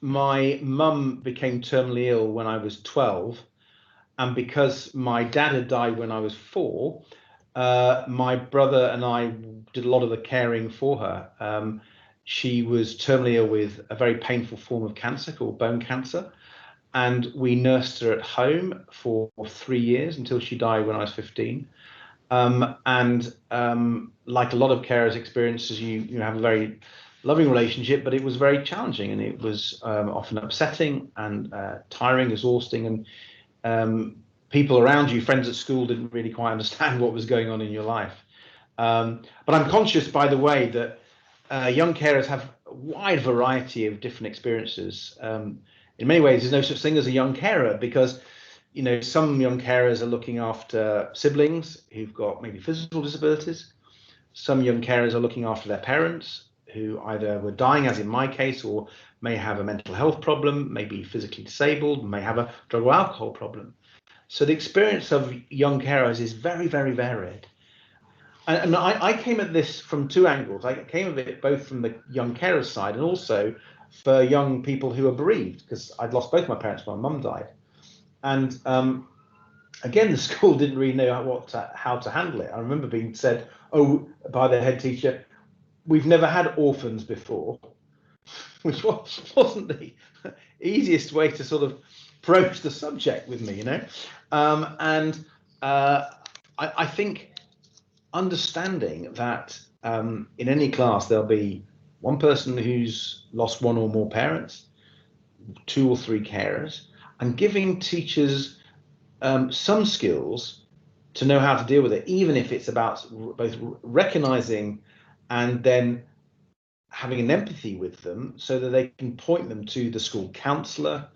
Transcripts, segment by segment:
my mum became terminally ill when I was 12, and because my dad had died when I was 4, my brother and I did a lot of the caring for her. She was terminally ill with a very painful form of cancer called bone cancer, and we nursed her at home for 3 years until she died when I was 15. And like a lot of carers' experiences, you have a very loving relationship, but it was very challenging, and it was often upsetting and tiring, exhausting, and people around you, friends at school, didn't really quite understand what was going on in your life. But I'm conscious, by the way, that young carers have a wide variety of different experiences. In many ways, there's no such thing as a young carer, because some young carers are looking after siblings who've got maybe physical disabilities. Some young carers are looking after their parents who either were dying, as in my case, or may have a mental health problem, may be physically disabled, may have a drug or alcohol problem. So the experience of young carers is very, very varied. And I came at this from 2 angles. I came at it both from the young carers side and also for young people who are bereaved, because I'd lost both my parents when my mum died. And again, the school didn't really know how to handle it. I remember being said, by the head teacher, "We've never had orphans before," which wasn't the easiest way to sort of broach the subject with me, I think understanding that in any class there'll be one person who's lost one or more parents, 2 or 3 carers, and giving teachers some skills to know how to deal with it, even if it's about both recognizing and then having an empathy with them, so that they can point them to the school counselor,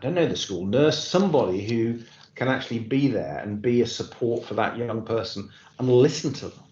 the school nurse, somebody who can actually be there and be a support for that young person and listen to them.